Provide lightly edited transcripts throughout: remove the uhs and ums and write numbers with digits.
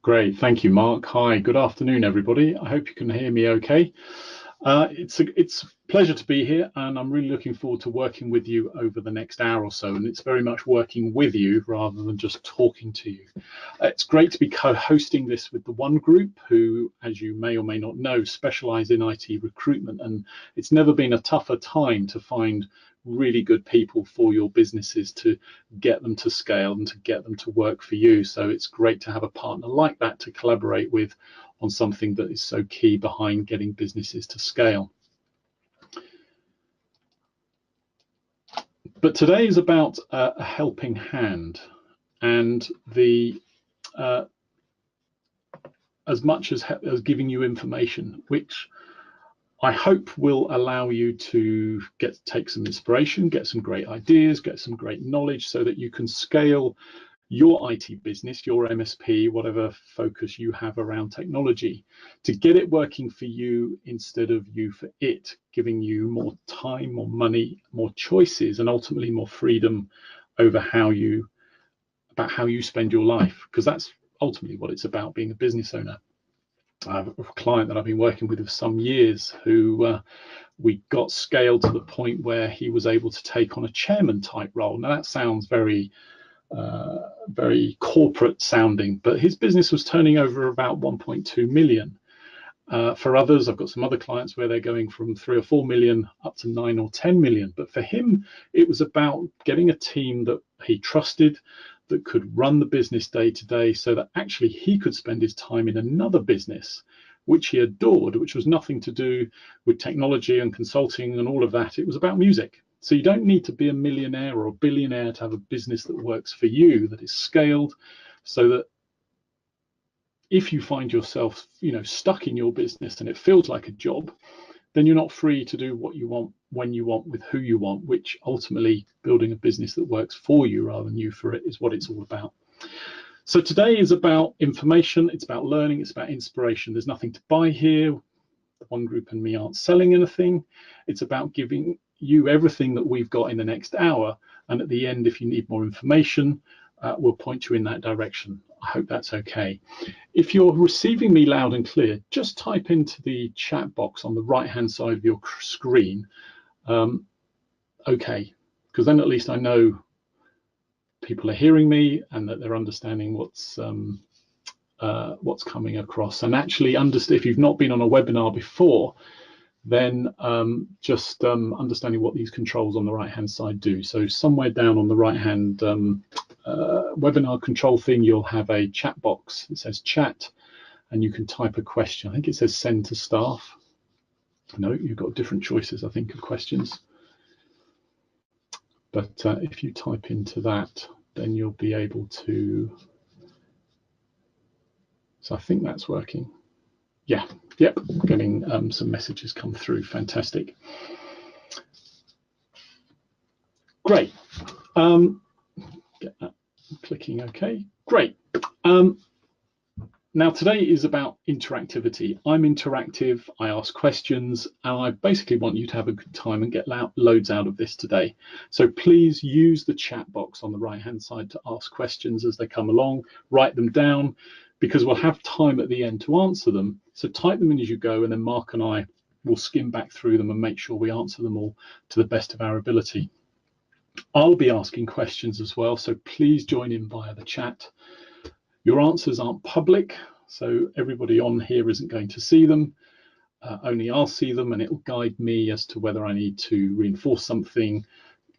Great, thank you, Mark. Hi, good afternoon, everybody. I hope you can hear me okay. It's a pleasure to be here, and I'm really looking forward to working with you over the next hour or so, and it's very much working with you rather than just talking to you. It's great to be co-hosting this with the One Group, who, as you may or may not know, specialize in IT recruitment, and it's never been a tougher time to find really good people for your businesses, to get them to scale and to get them to work for you. So it's great to have a partner like that to collaborate with on something that is so key behind getting businesses to scale. But today is about a helping hand, and as much as giving you information, which I hope will allow you to take some inspiration, get some great ideas, get some great knowledge, so that you can scale your IT business, your MSP, whatever focus you have around technology, to get it working for you instead of you for it, giving you more time, more money, more choices, and ultimately more freedom over how you spend your life, because that's ultimately what it's about, being a business owner. I have a client that I've been working with for some years who we got scaled to the point where he was able to take on a chairman type role. Now that sounds very corporate sounding, but his business was turning over about 1.2 million. For others, I've got some other clients where they're going from 3 or 4 million up to 9 or 10 million. But for him, it was about getting a team that he trusted, that could run the business day to day, so that actually he could spend his time in another business, which he adored, which was nothing to do with technology and consulting and all of that. It was about music. So you don't need to be a millionaire or a billionaire to have a business that works for you, that is scaled, so that if you find yourself, stuck in your business and it feels like a job, then you're not free to do what you want, when you want, with who you want, which ultimately building a business that works for you rather than you for it is what it's all about. So today is about information, it's about learning, it's about inspiration. There's nothing to buy here. The One Group and me aren't selling anything. It's about giving you everything that we've got in the next hour, and at the end, if you need more information, we'll point you in that direction. I hope that's okay. If you're receiving me loud and clear, just type into the chat box on the right hand side of your screen, okay, because then at least I know people are hearing me and that they're understanding what's coming across. And actually, if you've not been on a webinar before, then just understanding what these controls on the right hand side do. So somewhere down on the right hand webinar control thing, you'll have a chat box. It says chat, and you can type a question. I think it says send to staff. No, you've got different choices, I think, of questions. But if you type into that, then you'll be able to. So I think that's working. Yeah, yep, getting some messages come through. Fantastic. Great. Get that clicking okay. Great. Now today is about interactivity. I'm interactive, I ask questions, and I basically want you to have a good time and get loads out of this today. So please use the chat box on the right hand side to ask questions as they come along, write them down, because we'll have time at the end to answer them. So type them in as you go, and then Mark and I will skim back through them and make sure we answer them all to the best of our ability. I'll be asking questions as well, so please join in via the chat. Your answers aren't public, so everybody on here isn't going to see them. Only I'll see them, and it will guide me as to whether I need to reinforce something,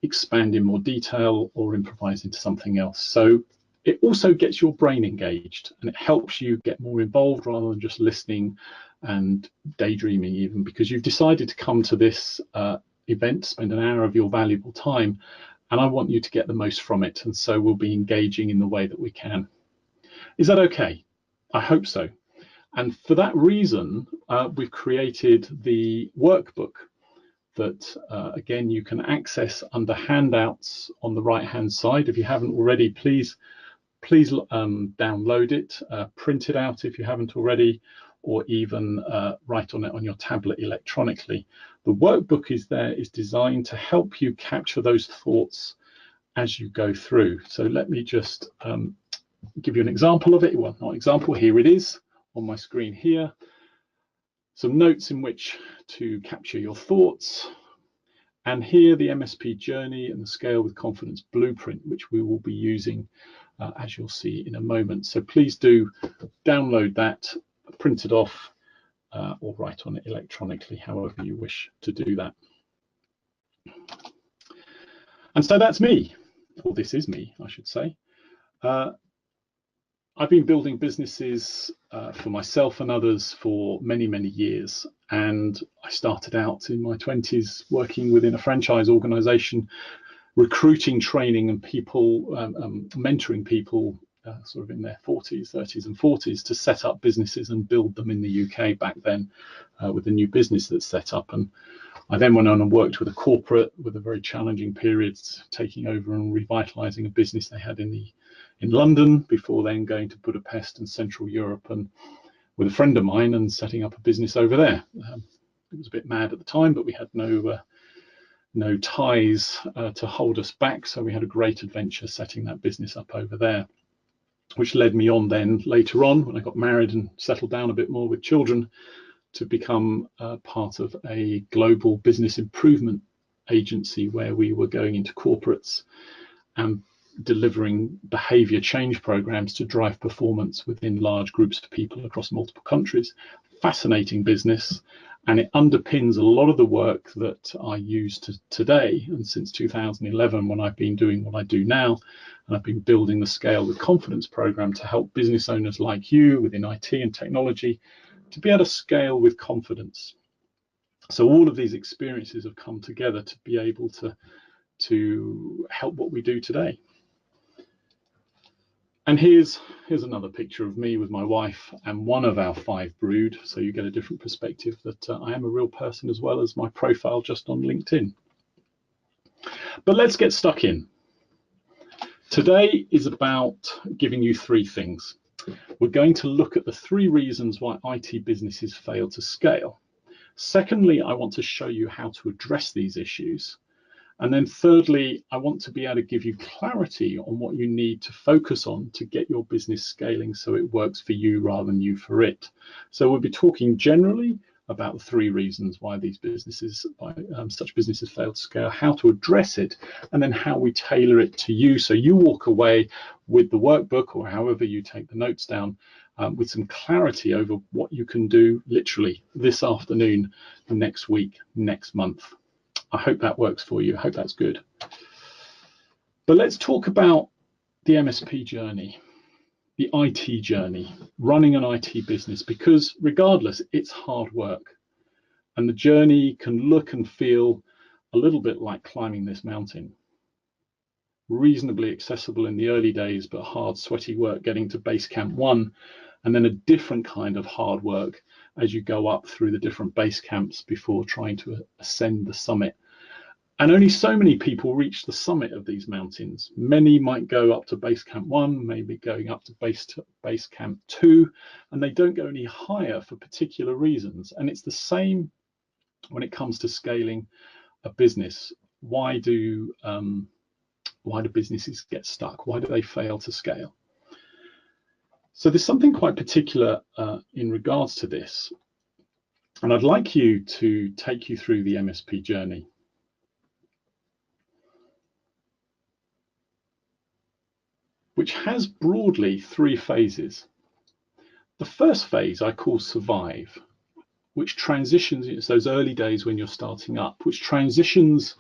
expand in more detail, or improvise into something else. So it also gets your brain engaged, and it helps you get more involved rather than just listening and daydreaming even, because you've decided to come to this event, spend an hour of your valuable time, and I want you to get the most from it. And so we'll be engaging in the way that we can. Is that okay? I hope so. And for that reason, we've created the workbook that, again, you can access under handouts on the right-hand side. If you haven't already, please download it, print it out if you haven't already, or even write on it on your tablet electronically. The workbook is designed to help you capture those thoughts as you go through. So let me just give you an example of it. Well, not example, here it is on my screen here. Some notes in which to capture your thoughts. And here the MSP journey and the Scale with Confidence blueprint, which we will be using as you'll see in a moment. So please do download that, print it off, or write on it electronically, however you wish to do that. And so that's me, or this is me, I should say. I've been building businesses for myself and others for many, many years. And I started out in my 20s working within a franchise organization, recruiting, training, and people, mentoring people sort of in their 40s, 30s, and 40s to set up businesses and build them in the UK back then with the new business that's set up. And I then went on and worked with a corporate with a very challenging period, taking over and revitalizing a business they had in London before then going to Budapest and Central Europe, and with a friend of mine and setting up a business over there. It was a bit mad at the time, but we had no ties to hold us back. So we had a great adventure setting that business up over there, which led me on then later on when I got married and settled down a bit more with children to become part of a global business improvement agency where we were going into corporates and delivering behavior change programs to drive performance within large groups of people across multiple countries. Fascinating business, and it underpins a lot of the work that I use today and since 2011, when I've been doing what I do now, and I've been building the Scale with Confidence program to help business owners like you within IT and technology to be able to scale with confidence. So all of these experiences have come together to be able to help what we do today. And here's another picture of me with my wife and one of our 5 brood, so you get a different perspective that I am a real person as well as my profile just on LinkedIn. But let's get stuck in. Today is about giving you 3 things. We're going to look at the 3 reasons why IT businesses fail to scale. Secondly, I want to show you how to address these issues. And then thirdly, I want to be able to give you clarity on what you need to focus on to get your business scaling so it works for you rather than you for it. So we'll be talking generally about the 3 reasons why these businesses, such businesses fail to scale, how to address it, and then how we tailor it to you so you walk away with the workbook or however you take the notes down with some clarity over what you can do literally this afternoon, next week, next month. I hope that works for you. I hope that's good. But let's talk about the MSP journey, the IT journey, running an IT business, because regardless, it's hard work. And the journey can look and feel a little bit like climbing this mountain. Reasonably accessible in the early days, but hard, sweaty work getting to base camp 1, and then a different kind of hard work as you go up through the different base camps before trying to ascend the summit. And only so many people reach the summit of these mountains. Many might go up to base camp 1, maybe going up to base camp 2, and they don't go any higher for particular reasons. And it's the same when it comes to scaling a business. Why do businesses get stuck? Why do they fail to scale? So there's something quite particular in regards to this, and I'd like you to take you through the MSP journey. Which has broadly 3 phases. The first phase I call survive, which transitions, it's those early days when you're starting up, which transitions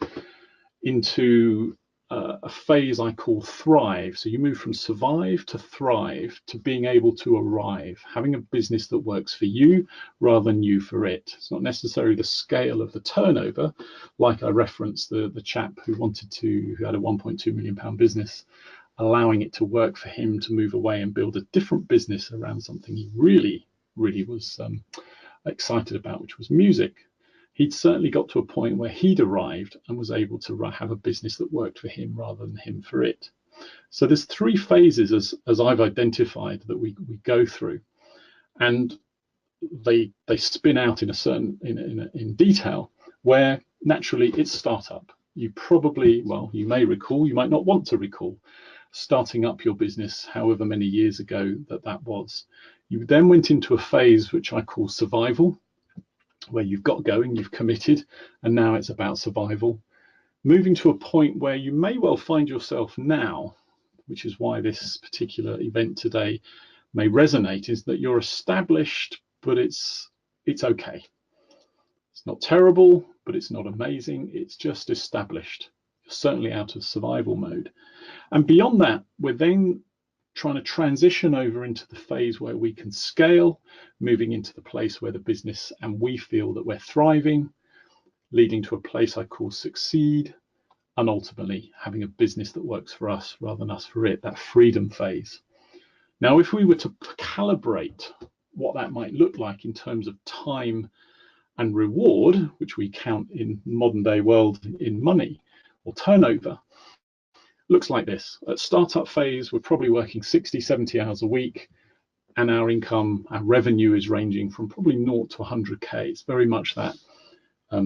into a phase I call thrive. So you move from survive to thrive to being able to arrive, having a business that works for you rather than you for it. It's not necessarily the scale of the turnover, like I referenced the chap who had a £1.2 million business, allowing it to work for him to move away and build a different business around something he really was excited about, which was music. He'd certainly got to a point where he'd arrived and was able to have a business that worked for him rather than him for it. So there's 3 phases as I've identified that we go through, and they spin out in a certain in detail, where naturally it's startup. You probably, well, you may recall, you might not want to recall, starting up your business, however many years ago that was. You then went into a phase which I call survival, where you've got going, you've committed, and now it's about survival. Moving to a point where you may well find yourself now, which is why this particular event today may resonate, is that you're established, but it's okay. It's not terrible, but it's not amazing. It's just established. You're certainly out of survival mode. And beyond that, we're then trying to transition over into the phase where we can scale, moving into the place where the business and we feel that we're thriving, leading to a place I call succeed, and ultimately having a business that works for us rather than us for it, that freedom phase. Now, if we were to calibrate what that might look like in terms of time and reward, which we count in modern day world in money or turnover, looks like this. At startup phase, we're probably working 60, 70 hours a week, and our income, our revenue is ranging from probably 0 to 100K. It's very much that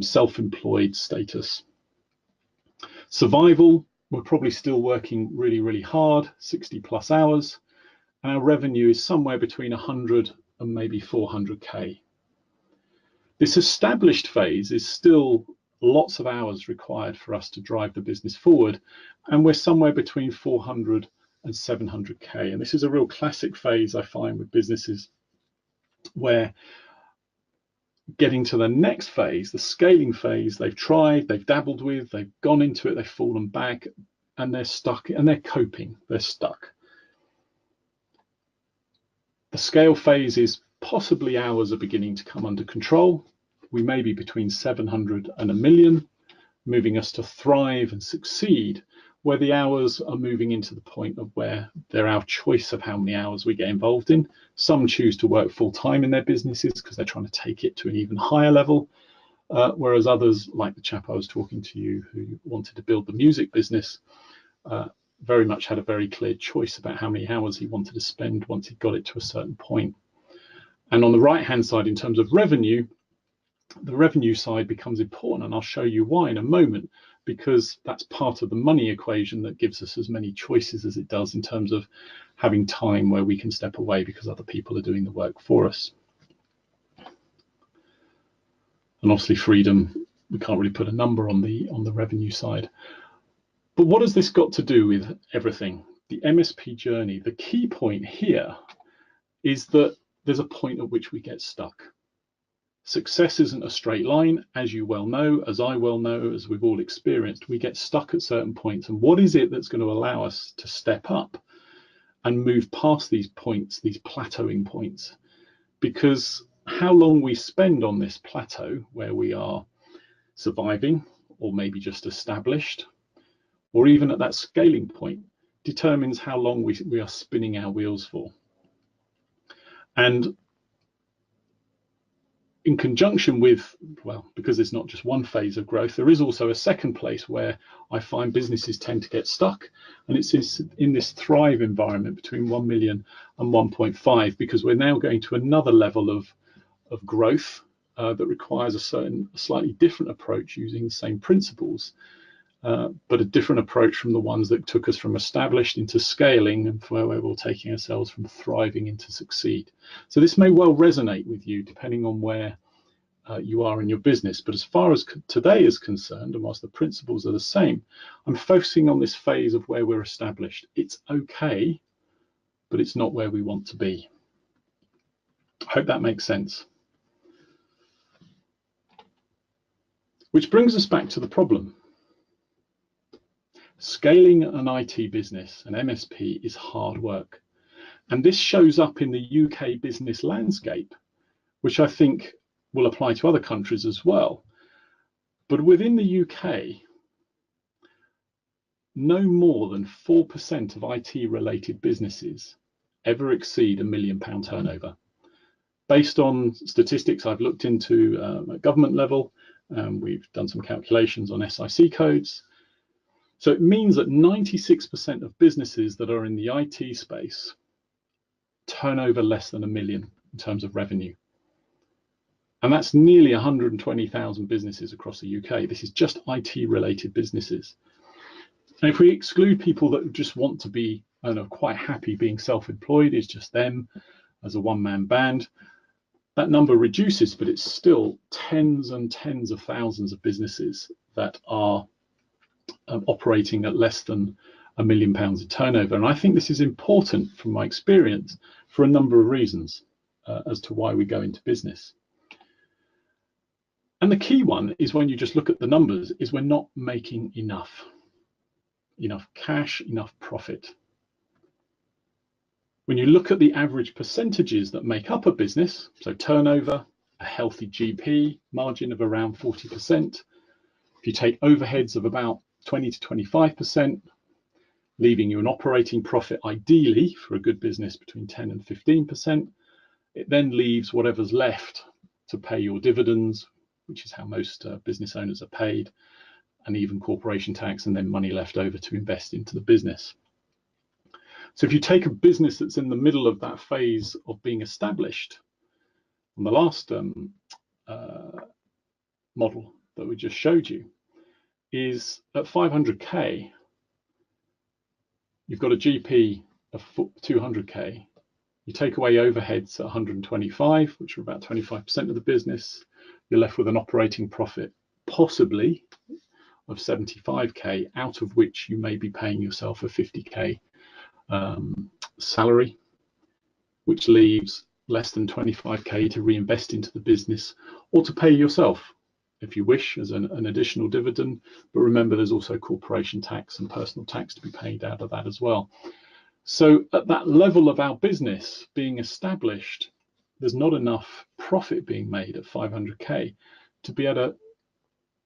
self-employed status. Survival, we're probably still working really, really hard, 60 plus hours. And our revenue is somewhere between 100 and maybe 400K. This established phase is still lots of hours required for us to drive the business forward, and we're somewhere between 400 and 700K. And this is a real classic phase I find with businesses, where getting to the next phase, the scaling phase, they've tried, they've dabbled with, they've gone into it, they've fallen back, and they're stuck, and they're coping, they're stuck. The scale phase is possibly hours are beginning to come under control. We may be between 700 and 1 million, moving us to thrive and succeed, where the hours are moving into the point of where they're our choice of how many hours we get involved in. Some choose to work full time in their businesses because they're trying to take it to an even higher level, whereas others, like the chap I was talking to you who wanted to build the music business, very much had a very clear choice about how many hours he wanted to spend once he got it to a certain point. And on the right hand side, in terms of revenue, the revenue side becomes important, and I'll show you why in a moment, because that's part of the money equation that gives us as many choices as it does in terms of having time where we can step away because other people are doing the work for us. And obviously freedom, we can't really put a number on the revenue side. But what has this got to do with everything? The MSP journey, the key point here is that there's a point at which we get stuck. Success isn't a straight line, as you well know, as I well know, as we've all experienced. We get stuck at certain points. And what is it that's going to allow us to step up and move past these points, these plateauing points? Because how long we spend on this plateau where we are surviving, or maybe just established, or even at that scaling point, determines how long we are spinning our wheels for. And in conjunction with, well, because there's not just one phase of growth, there is also a second place where I find businesses tend to get stuck, and it's in this thrive environment between 1 million and 1.5, because we're now going to another level of growth that requires a slightly different approach using the same principles, but a different approach from the ones that took us from established into scaling, and where we're taking ourselves from thriving into succeed. So this may well resonate with you depending on where you are in your business. But as far as today is concerned, and whilst the principles are the same, I'm focusing on this phase of where we're established. It's okay, but it's not where we want to be. I hope that makes sense. Which brings us back to the problem. Scaling an IT business, an MSP, is hard work. And this shows up in the UK business landscape, which I think will apply to other countries as well. But within the UK, no more than 4% of IT-related businesses ever exceed £1 million turnover. Based on statistics I've looked into at government level, we've done some calculations on SIC codes. So it means that 96% of businesses that are in the IT space turn over less than 1 million in terms of revenue. And that's nearly 120,000 businesses across the UK. This is just IT related businesses. And if we exclude people that just want to be, I don't know, quite happy being self-employed, is just them as a one-man band, that number reduces, but it's still tens and tens of thousands of businesses that are operating at less than £1 million in turnover. And I think this is important from my experience for a number of reasons as to why we go into business. And the key one is, when you just look at the numbers, is we're not making enough cash, enough profit. When you look at the average percentages that make up a business, so turnover, a healthy GP margin of around 40%, if you take overheads of about 20 to 25%, leaving you an operating profit ideally for a good business between 10 and 15%, it then leaves whatever's left to pay your dividends, which is how most business owners are paid, and even corporation tax, and then money left over to invest into the business. So if you take a business that's in the middle of that phase of being established, on the last model that we just showed you, is at 500k, you've got a GP of 200k, you take away overheads at 125, which are about 25% of the business, you're left with an operating profit possibly of 75k, out of which you may be paying yourself a 50k salary, which leaves less than 25k to reinvest into the business or to pay yourself if you wish as an additional dividend. But remember, there's also corporation tax and personal tax to be paid out of that as well. So at that level of our business being established, there's not enough profit being made at 500k to be able to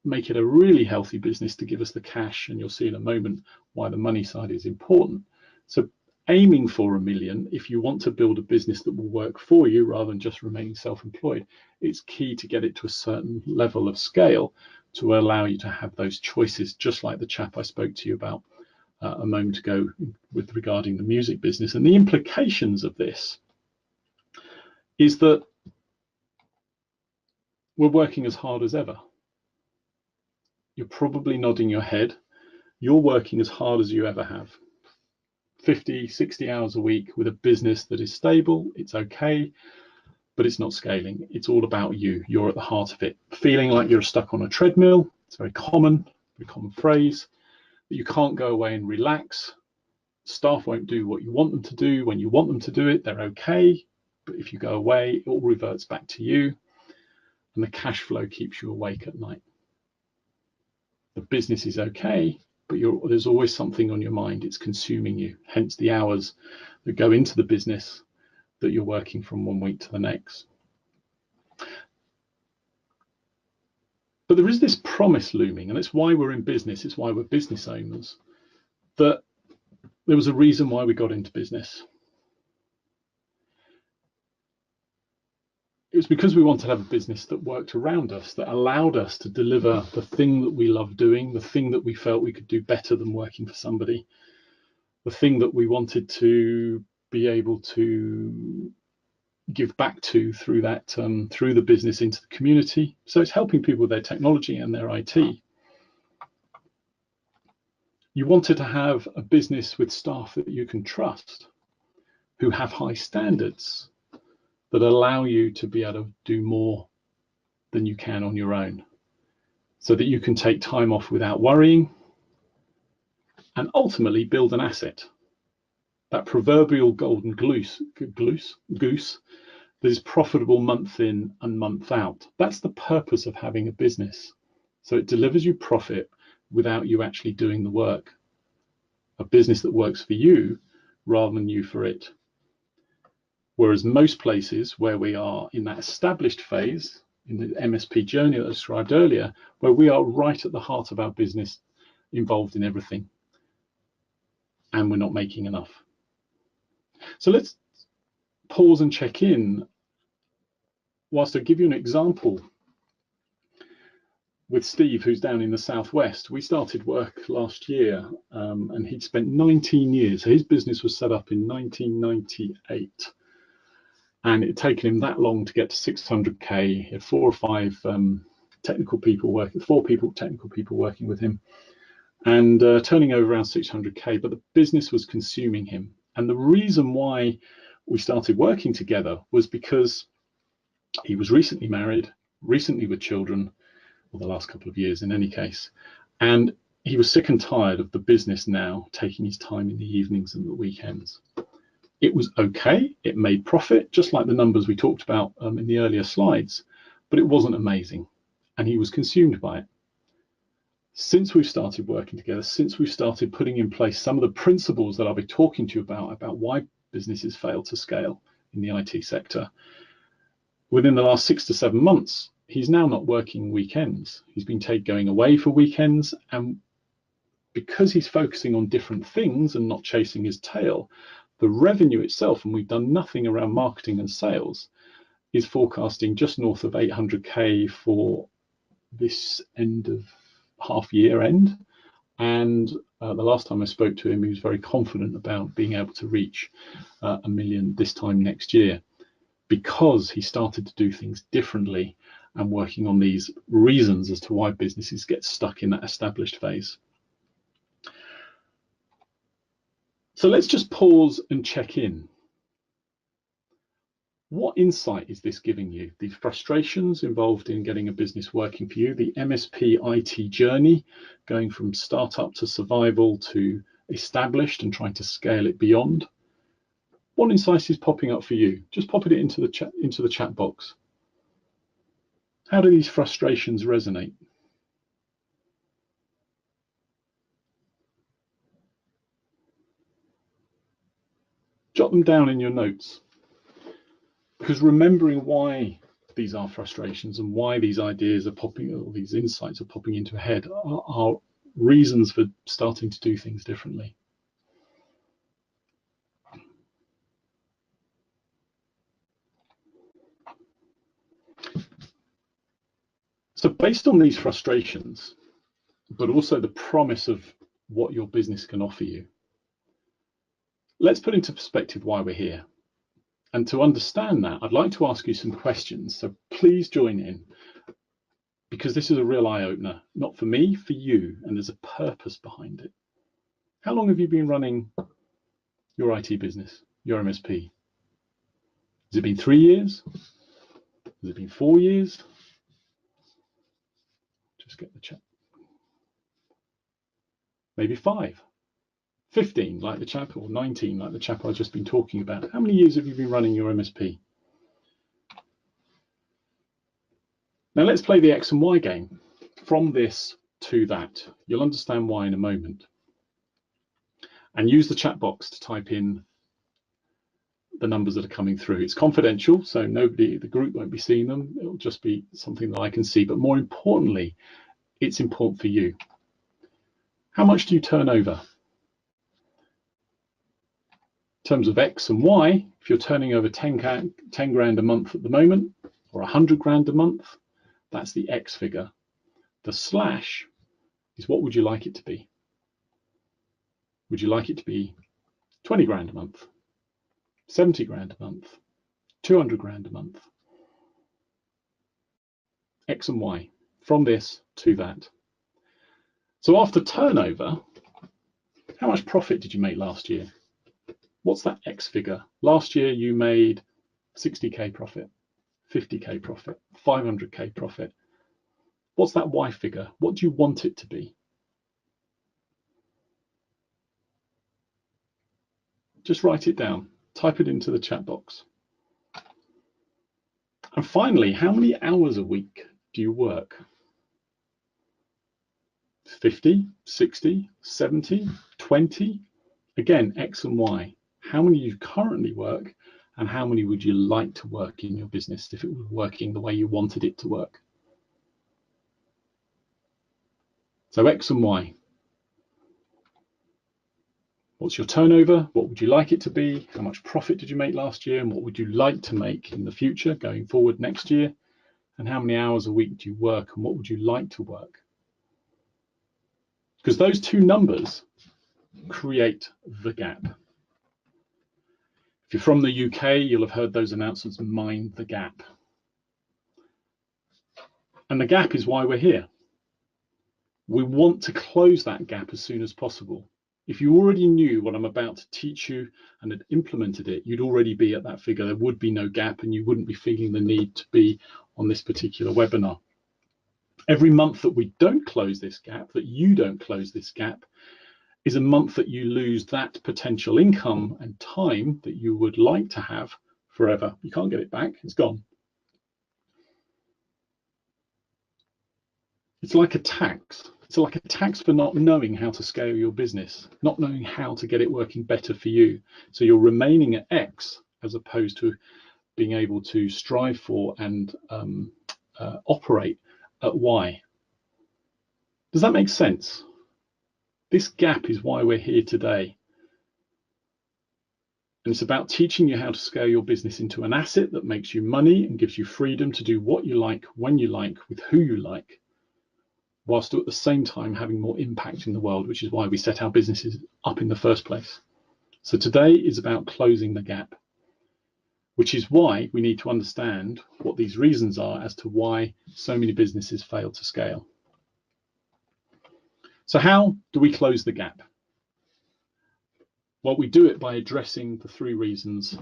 make it a really healthy business to give us the cash, and you'll see in a moment why the money side is important. So aiming for $1 million, if you want to build a business that will work for you rather than just remaining self-employed, it's key to get it to a certain level of scale to allow you to have those choices, just like the chap I spoke to you about a moment ago with regarding the music business. And the implications of this is that we're working as hard as ever. You're probably nodding your head. You're working as hard as you ever have. 50, 60 hours a week with a business that is stable, it's okay, but it's not scaling. It's all about you. You're at the heart of it. Feeling like you're stuck on a treadmill, it's a very common phrase, that you can't go away and relax. Staff won't do what you want them to do. When you want them to do it, they're okay, but if you go away, it all reverts back to you, and the cash flow keeps you awake at night. The business is okay, but there's always something on your mind. It's consuming you, hence the hours that go into the business that you're working from one week to the next. But there is this promise looming, and it's why we're in business, it's why we're business owners, that there was a reason why we got into business. It was because we wanted to have a business that worked around us, that allowed us to deliver the thing that we love doing, the thing that we felt we could do better than working for somebody, the thing that we wanted to be able to give back to through that, through the business into the community. So it's helping people with their technology and their IT. You wanted to have a business with staff that you can trust, who have high standards, that allow you to be able to do more than you can on your own, so that you can take time off without worrying, and ultimately build an asset, that proverbial golden goose that is profitable month in and month out. That's the purpose of having a business. So it delivers you profit without you actually doing the work. A business that works for you rather than you for it. Whereas most places where we are in that established phase, in the MSP journey that I described earlier, where we are right at the heart of our business, involved in everything, and we're not making enough. So let's pause and check in whilst I give you an example with Steve, who's down in the southwest. We started work last year, and he'd spent 19 years. So his business was set up in 1998. And it had taken him that long to get to 600k. He had 4 or 5 technical people working with him. and turning over around 600k, but the business was consuming him. And the reason why we started working together was because he was recently married, recently with children, or the last couple of years in any case, and he was sick and tired of the business now taking his time in the evenings and the weekends. It was okay, it made profit, just like the numbers we talked about in the earlier slides, but it wasn't amazing, and he was consumed by it. Since we've started working together, since we've started putting in place some of the principles that I'll be talking to you about why businesses fail to scale in the IT sector, within the last 6 to 7 months, he's now not working weekends. He's been going away for weekends, and because he's focusing on different things and not chasing his tail, the revenue itself, and we've done nothing around marketing and sales, is forecasting just north of 800k for this end of half year end. And the last time I spoke to him, he was very confident about being able to reach 1 million this time next year, because he started to do things differently and working on these reasons as to why businesses get stuck in that established phase. So let's just pause and check in. What insight is this giving you? The frustrations involved in getting a business working for you, the MSP IT journey, going from startup to survival to established and trying to scale it beyond. What insight is popping up for you? Just pop it into the chat box. How do these frustrations resonate? Jot them down in your notes, because remembering why these are frustrations and why these ideas are popping, or these insights are popping into a head, are reasons for starting to do things differently. So based on these frustrations, but also the promise of what your business can offer you, let's put into perspective why we're here. And to understand that, I'd like to ask you some questions. So please join in, because this is a real eye-opener, not for me, for you, and there's a purpose behind it. How long have you been running your IT business, your MSP? Has it been 3 years? Has it been 4 years? Just get the chat. Maybe 5, 15, like the chap, or 19, like the chap I've just been talking about. How many years have you been running your MSP? Now let's play the X and Y game. From this to that. You'll understand why in a moment. And use the chat box to type in the numbers that are coming through. It's confidential, so the group won't be seeing them. It'll just be something that I can see. But more importantly, it's important for you. How much do you turn over? In terms of X and Y, if you're turning over 10 grand a month at the moment, or 100 grand a month, that's the X figure. The slash is what would you like it to be? Would you like it to be 20 grand a month, 70 grand a month, 200 grand a month? X and Y, from this to that. So after turnover, how much profit did you make last year? What's that X figure? Last year you made 60k profit, 50k profit, 500k profit. What's that Y figure? What do you want it to be? Just write it down, type it into the chat box. And finally, how many hours a week do you work? 50, 60, 70, 20? Again, X and Y. How many do you currently work, and how many would you like to work in your business if it was working the way you wanted it to work? So X and Y. What's your turnover? What would you like it to be? How much profit did you make last year? And what would you like to make in the future going forward next year? And how many hours a week do you work, and what would you like to work? Because those two numbers create the gap. If you're from the UK, you'll have heard those announcements, mind the gap. And the gap is why we're here. We want to close that gap as soon as possible. If you already knew what I'm about to teach you and had implemented it, you'd already be at that figure. There would be no gap and you wouldn't be feeling the need to be on this particular webinar. Every month that we don't close this gap, that you don't close this gap, is a month that you lose that potential income and time that you would like to have forever. You can't get it back, it's gone. It's like a tax. It's like a tax for not knowing how to scale your business, not knowing how to get it working better for you. So you're remaining at X as opposed to being able to strive for and operate at Y. Does that make sense? This gap is why we're here today. And it's about teaching you how to scale your business into an asset that makes you money and gives you freedom to do what you like, when you like, with who you like, whilst at the same time having more impact in the world, which is why we set our businesses up in the first place. So today is about closing the gap, which is why we need to understand what these reasons are as to why so many businesses fail to scale. So how do we close the gap? Well, we do it by addressing the three reasons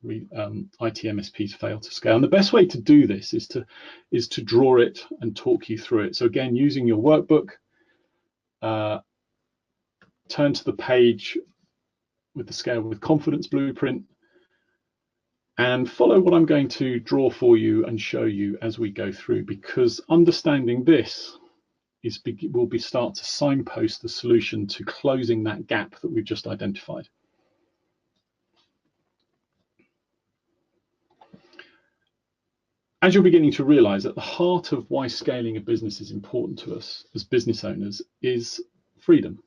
IT MSPs fail to scale. And the best way to do this is to draw it and talk you through it. So again, using your workbook, turn to the page with the Scale with Confidence blueprint and follow what I'm going to draw for you and show you as we go through, because understanding this will start to signpost the solution to closing that gap that we've just identified. As you're beginning to realize, at the heart of why scaling a business is important to us as business owners is freedom.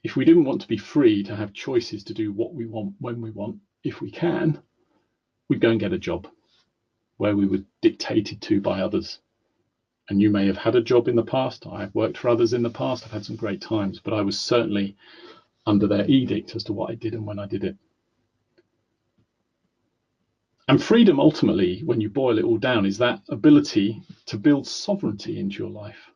If we didn't want to be free to have choices to do what we want, when we want, if we can, we'd go and get a job where we were dictated to by others. And you may have had a job in the past. I've worked for others in the past. I've had some great times, but I was certainly under their edict as to what I did and when I did it. And freedom, ultimately, when you boil it all down, is that ability to build sovereignty into your life,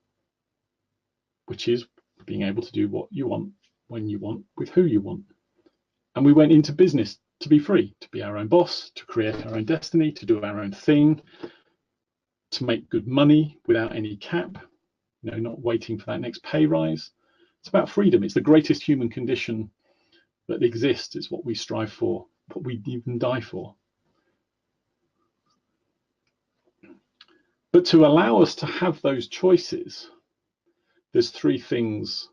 which is being able to do what you want, when you want, with who you want. And we went into business to be free, to be our own boss, to create our own destiny, to do our own thing, to make good money without any cap, not waiting for that next pay rise. It's about freedom. It's the greatest human condition that exists. It's what we strive for, what we even die for. But to allow us to have those choices, there's three things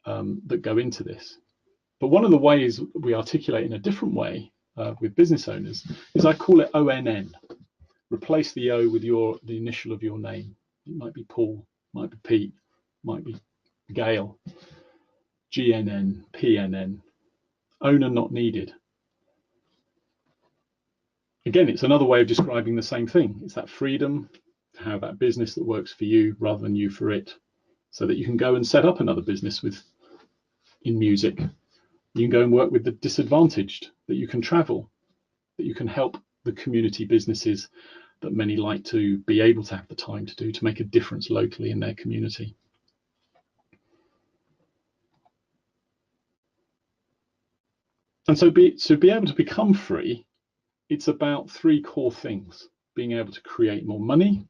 that go into this. But one of the ways we articulate in a different way with business owners is I call it ONN. Replace the O with the initial of your name. It might be Paul, might be Pete, might be Gail. GNN, PNN. Owner not needed. Again, it's another way of describing the same thing. It's that freedom to have that business that works for you rather than you for it, so that you can go and set up another business in music. You can go and work with the disadvantaged, that you can travel, that you can help the community businesses that many like to be able to have the time to do, to make a difference locally in their community. And so to be able to become free, it's about three core things: being able to create more money,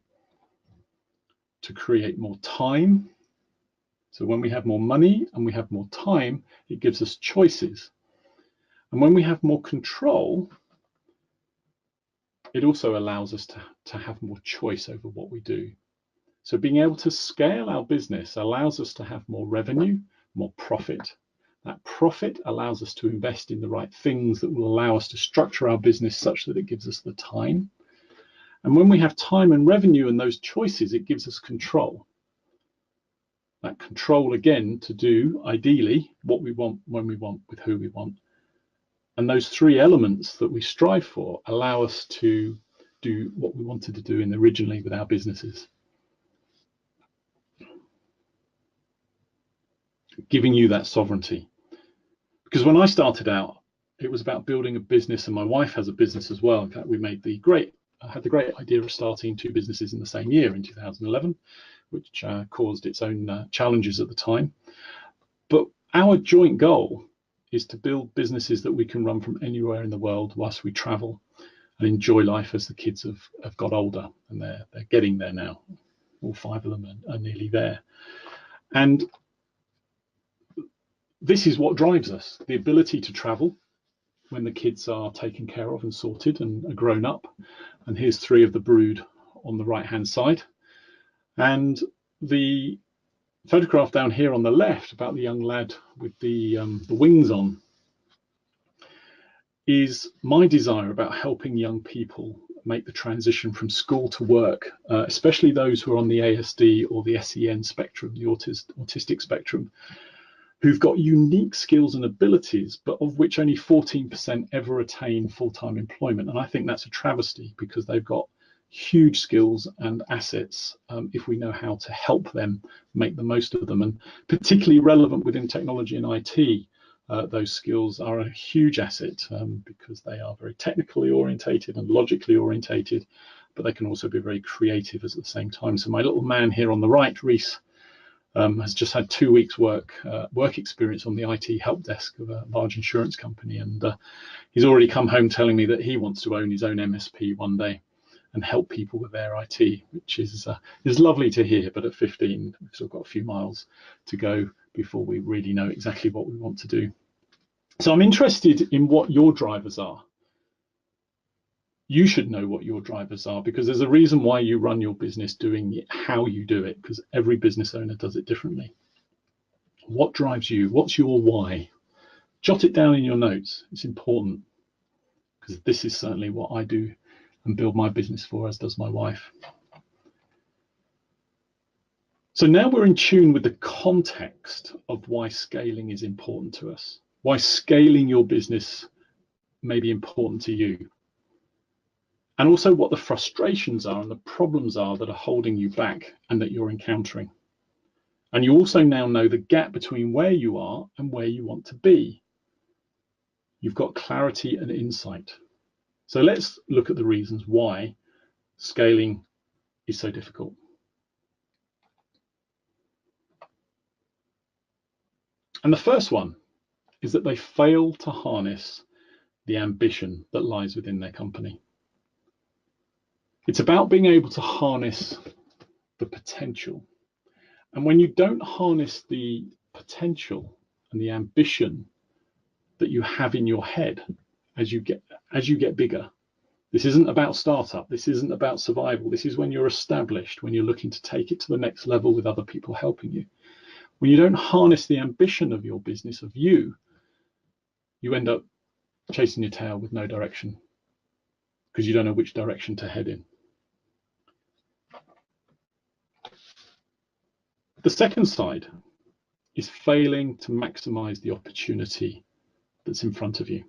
to create more time. So when we have more money and we have more time, it gives us choices. And when we have more control, it also allows us to have more choice over what we do. So being able to scale our business allows us to have more revenue, more profit. That profit allows us to invest in the right things that will allow us to structure our business such that it gives us the time. And when we have time and revenue and those choices, it gives us control. That control, again, to do, ideally, what we want, when we want, with who we want. And those three elements that we strive for allow us to do what we wanted to do originally with our businesses. Giving you that sovereignty. Because when I started out, it was about building a business, and my wife has a business as well. In fact, we made the great had the great idea of starting two businesses in the same year in 2011, which caused its own challenges at the time. But our joint goal is to build businesses that we can run from anywhere in the world whilst we travel and enjoy life as the kids have got older, and they're getting there now. All five of them are nearly there. And this is what drives us, the ability to travel when the kids are taken care of and sorted and are grown up. And here's three of the brood on the right hand side. And the photograph down here on the left about the young lad with the wings on is my desire about helping young people make the transition from school to work, especially those who are on the ASD or the SEN spectrum, the autistic spectrum, who've got unique skills and abilities, but of which only 14% ever attain full-time employment. And I think that's a travesty, because they've got huge skills and assets if we know how to help them make the most of them. And particularly relevant within technology and IT, those skills are a huge asset because they are very technically orientated and logically orientated, but they can also be very creative at the same time. So my little man here on the right, Reese, has just had 2 weeks work experience on the IT help desk of a large insurance company, and he's already come home telling me that he wants to own his own MSP one day and help people with their IT, which is lovely to hear. But at 15, we've still got a few miles to go before we really know exactly what we want to do. So I'm interested in what your drivers are. You should know what your drivers are, because there's a reason why you run your business doing it how you do it, because every business owner does it differently. What drives you? What's your why? Jot it down in your notes. It's important, because this is certainly what I do and build my business for, as does my wife. So now we're in tune with the context of why scaling is important to us, why scaling your business may be important to you, and also what the frustrations are and the problems are that are holding you back and that you're encountering. And you also now know the gap between where you are and where you want to be. You've got clarity and insight. So let's look at the reasons why scaling is so difficult. And the first one is that they fail to harness the ambition that lies within their company. It's about being able to harness the potential. And when you don't harness the potential and the ambition that you have in your head as you get bigger, this isn't about startup, this isn't about survival, this is when you're established, when you're looking to take it to the next level with other people helping you. When you don't harness the ambition of your business, of you end up chasing your tail with no direction, because you don't know which direction to head in. The second side is failing to maximize the opportunity that's in front of you,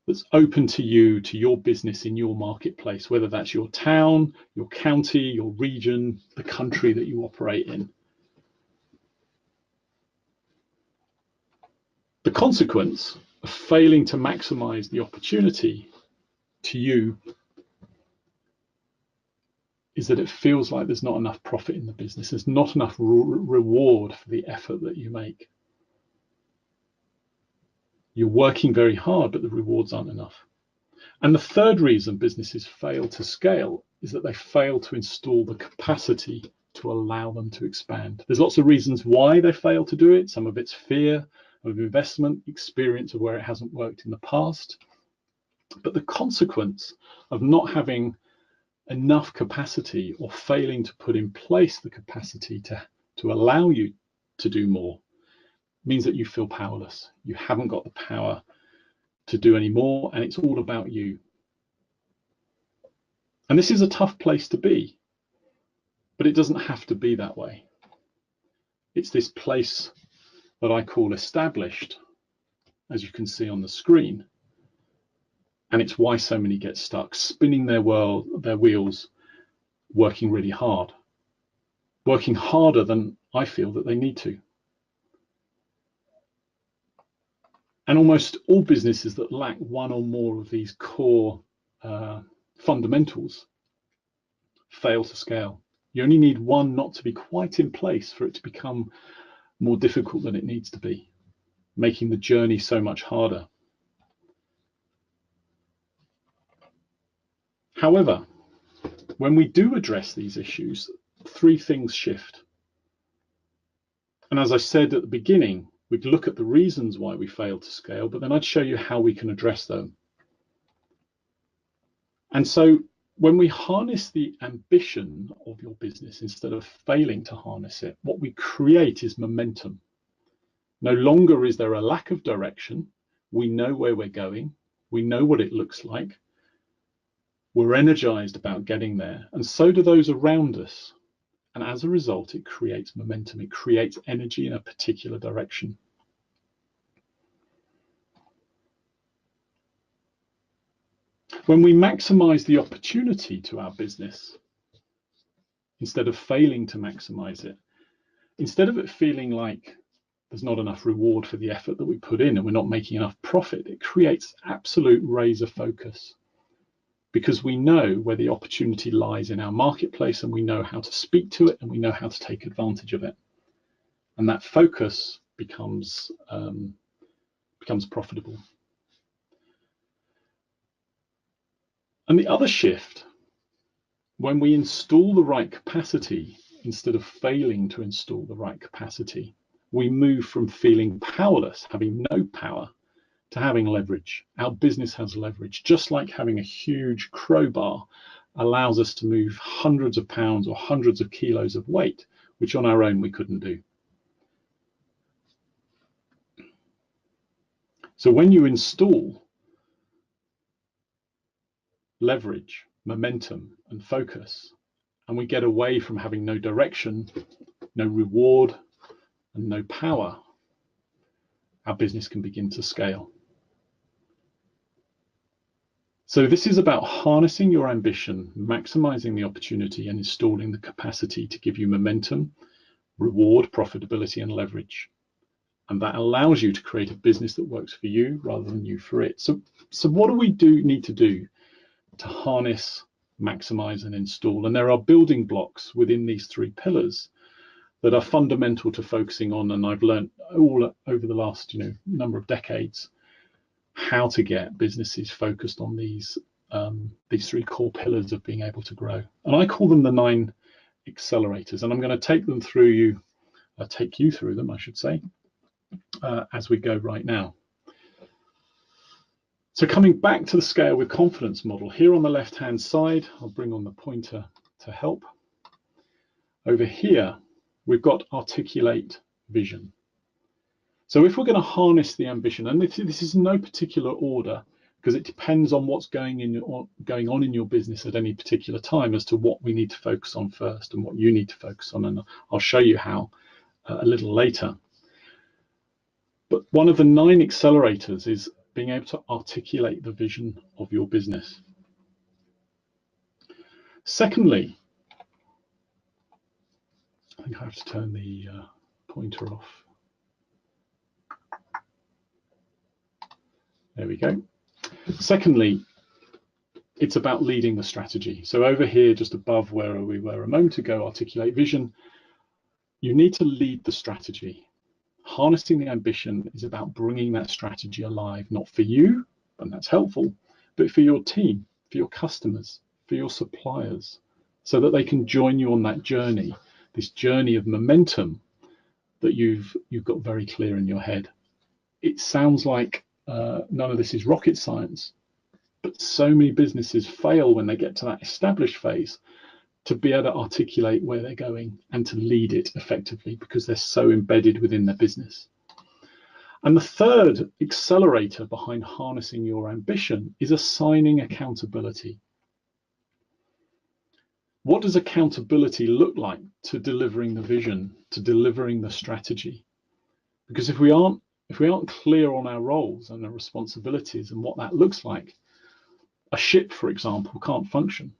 that's open to you, to your business in your marketplace, whether that's your town, your county, your region, the country that you operate in. The consequence of failing to maximize the opportunity to you is that it feels like there's not enough profit in the business. There's not enough reward for the effort that you make. You're working very hard, but the rewards aren't enough. And the third reason businesses fail to scale is that they fail to install the capacity to allow them to expand. There's lots of reasons why they fail to do it. Some of it's fear of investment, experience of where it hasn't worked in the past. But the consequence of not having enough capacity, or failing to put in place the capacity to allow you to do more, means that you feel powerless. You haven't got the power to do any more, and it's all about you. And this is a tough place to be, but it doesn't have to be that way. It's this place that I call established, as you can see on the screen. And it's why so many get stuck, spinning their wheels, working really hard, working harder than I feel that they need to. And almost all businesses that lack one or more of these core fundamentals fail to scale. You only need one not to be quite in place for it to become more difficult than it needs to be, making the journey so much harder. However, when we do address these issues, three things shift. And as I said at the beginning, we'd look at the reasons why we fail to scale, but then I'd show you how we can address them. And so when we harness the ambition of your business instead of failing to harness it, what we create is momentum. No longer is there a lack of direction. We know where we're going. We know what it looks like. We're energized about getting there, and so do those around us. And as a result, it creates momentum. It creates energy in a particular direction. When we maximize the opportunity to our business, instead of failing to maximize it, instead of it feeling like there's not enough reward for the effort that we put in and we're not making enough profit, it creates absolute razor focus, because we know where the opportunity lies in our marketplace and we know how to speak to it and we know how to take advantage of it. And that focus becomes profitable. And the other shift, when we install the right capacity instead of failing to install the right capacity, we move from feeling powerless, having no power, to having leverage. Our business has leverage, just like having a huge crowbar allows us to move hundreds of pounds or hundreds of kilos of weight, which on our own we couldn't do. So when you install leverage, momentum, and focus, and we get away from having no direction, no reward, and no power, our business can begin to scale. So this is about harnessing your ambition, maximizing the opportunity, and installing the capacity to give you momentum, reward, profitability, and leverage. And that allows you to create a business that works for you rather than you for it. So what do we need to do to harness, maximize, and install? And there are building blocks within these three pillars that are fundamental to focusing on. And I've learned all over the last number of decades how to get businesses focused on these three core pillars of being able to grow. And I call them the 9 accelerators. And I'm going to take you through them, I should say, as we go right now. So coming back to the Scale with Confidence model, here on the left-hand side, I'll bring on the pointer to help. Over here, we've got articulate vision. So if we're going to harness the ambition, and this is in no particular order, because it depends on what's going on in your business at any particular time as to what we need to focus on first and what you need to focus on, and I'll show you how a little later. But one of the 9 accelerators is being able to articulate the vision of your business. Secondly, I think I have to turn the pointer off. There we go. Secondly, it's about leading the strategy. So over here, just above where we were a moment ago, articulate vision, you need to lead the strategy. Harnessing the ambition is about bringing that strategy alive, not for you, and that's helpful, but for your team, for your customers, for your suppliers, so that they can join you on that journey, this journey of momentum that you've got very clear in your head. It sounds like none of this is rocket science, but so many businesses fail when they get to that established phase to be able to articulate where they're going and to lead it effectively because they're so embedded within their business. And the third accelerator behind harnessing your ambition is assigning accountability. What does accountability look like to delivering the vision, to delivering the strategy? Because if we aren't clear on our roles and our responsibilities and what that looks like, a ship, for example, can't function.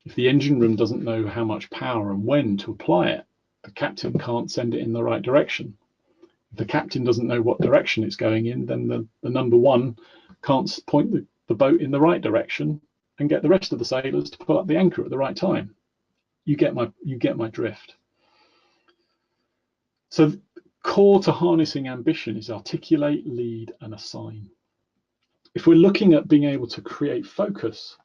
If the engine room doesn't know how much power and when to apply it, the captain can't send it in the right direction. If the captain doesn't know what direction it's going in, then the number one can't point the boat in the right direction and get the rest of the sailors to pull up the anchor at the right time. You get my drift. So core to harnessing ambition is articulate, lead, and assign. If we're looking at being able to create focus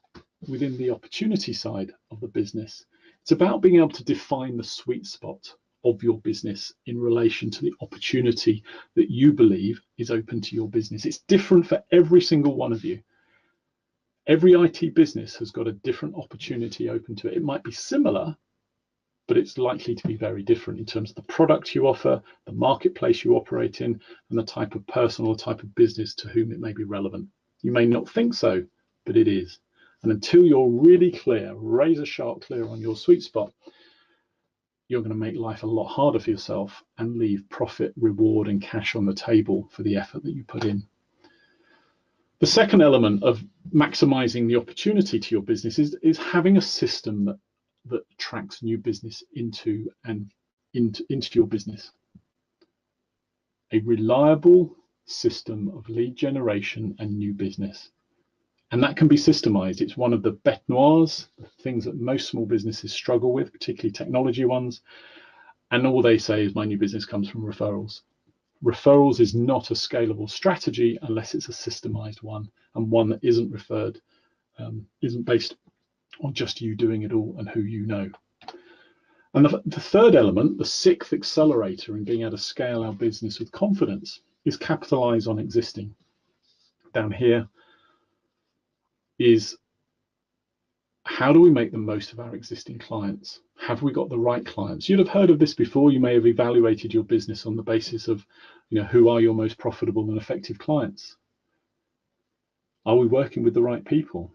within the opportunity side of the business, it's about being able to define the sweet spot of your business in relation to the opportunity that you believe is open to your business. It's different for every single one of you. Every IT business has got a different opportunity open to it. It might be similar, but it's likely to be very different in terms of the product you offer, the marketplace you operate in, and the type of person or type of business to whom it may be relevant. You may not think so, but it is. And until you're really clear, razor sharp clear on your sweet spot, you're going to make life a lot harder for yourself and leave profit, reward, and cash on the table for the effort that you put in. The second element of maximizing the opportunity to your business is having a system that attracts new business into your business. A reliable system of lead generation and new business. And that can be systemized. It's one of the bête noirs, the things that most small businesses struggle with, particularly technology ones. And all they say is my new business comes from referrals. Referrals is not a scalable strategy unless it's a systemized one, and one that isn't referred, isn't based on just you doing it all and who you know. And the third element, the sixth accelerator in being able to scale our business with confidence, is capitalize on existing. Down here is how do we make the most of our existing clients? Have we got the right clients? You'd have heard of this before. You may have evaluated your business on the basis of, who are your most profitable and effective clients? Are we working with the right people?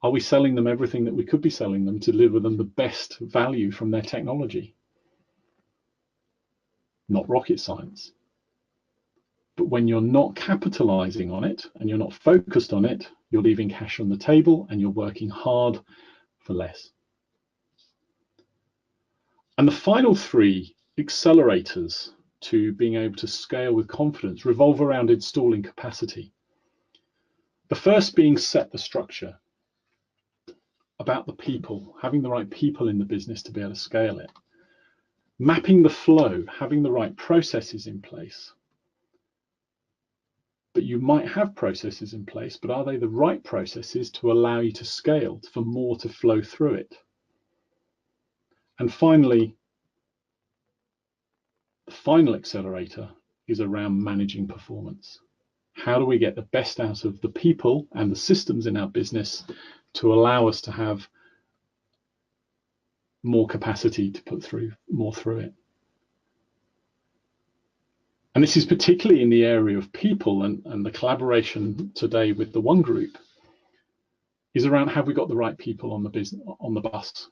Are we selling them everything that we could be selling them to deliver them the best value from their technology? Not rocket science. But when you're not capitalizing on it and you're not focused on it, you're leaving cash on the table and you're working hard for less. And the final three accelerators to being able to scale with confidence revolve around installing capacity. The first being set the structure, about the people, having the right people in the business to be able to scale it. Mapping the flow, having the right processes in place. But you might have processes in place, but are they the right processes to allow you to scale, for more to flow through it? And finally, the final accelerator is around managing performance. How do we get the best out of the people and the systems in our business to allow us to have more capacity to put more through it? And this is particularly in the area of people, and the collaboration today with the One Group is around, have we got the right people on the bus,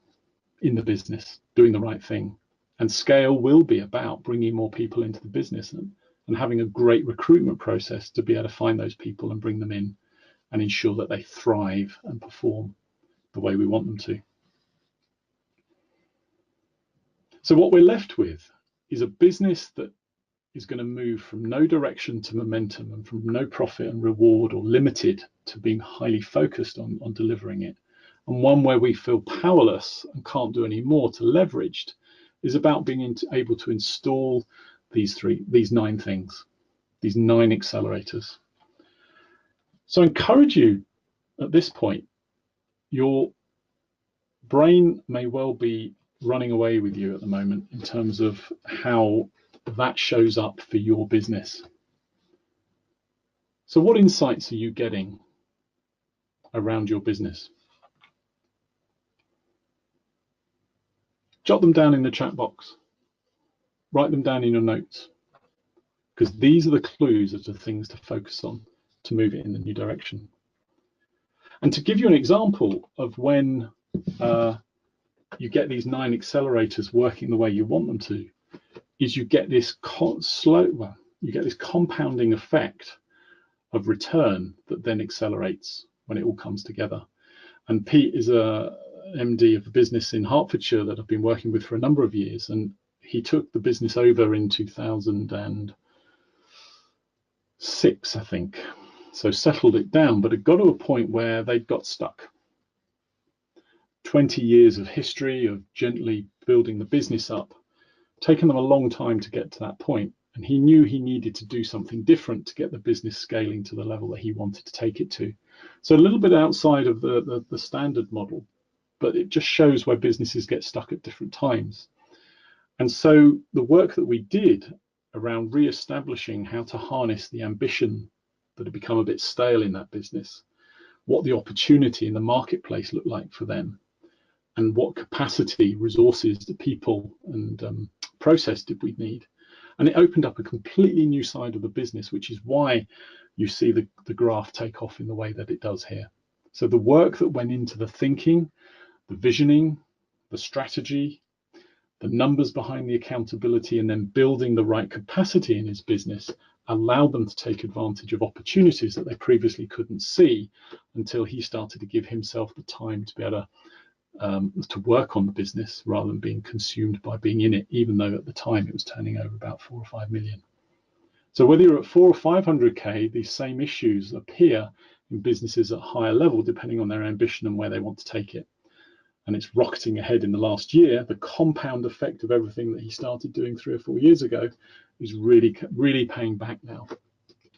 in the business, doing the right thing? And scale will be about bringing more people into the business and having a great recruitment process to be able to find those people and bring them in and ensure that they thrive and perform the way we want them to. So what we're left with is a business that is going to move from no direction to momentum, and from no profit and reward or limited to being highly focused on delivering it. And one where we feel powerless and can't do any more to leveraged is about being able to install these 9 things, these 9 accelerators. So I encourage you at this point, your brain may well be running away with you at the moment in terms of how that shows up for your business. So what insights are you getting around your business? Jot them down in the chat box. Write them down in your notes, because these are the clues as to things to focus on to move it in the new direction. And to give you an example of when you get these 9 accelerators working the way you want them to, is you get this compounding effect of return that then accelerates when it all comes together. And Pete is a MD of a business in Hertfordshire that I've been working with for a number of years, and he took the business over in 2006, I think, So settled it down, but it got to a point where they got stuck. 20 years of history of gently building the business up, taken them a long time to get to that point. And he knew he needed to do something different to get the business scaling to the level that he wanted to take it to. So a little bit outside of the standard model, but it just shows where businesses get stuck at different times. And so the work that we did around re-establishing how to harness the ambition that had become a bit stale in that business, what the opportunity in the marketplace looked like for them, and what capacity, resources, the people and process did we need. And it opened up a completely new side of the business, which is why you see the graph take off in the way that it does here. So the work that went into the thinking, the visioning, the strategy, the numbers behind the accountability, and then building the right capacity in his business allowed them to take advantage of opportunities that they previously couldn't see until he started to give himself the time to be able to work on the business rather than being consumed by being in it, even though at the time it was turning over about 4 or 5 million. So whether you're at 4 or 500K, these same issues appear in businesses at higher level, depending on their ambition and where they want to take it. And it's rocketing ahead in the last year. The compound effect of everything that he started doing 3 or 4 years ago is really paying back now.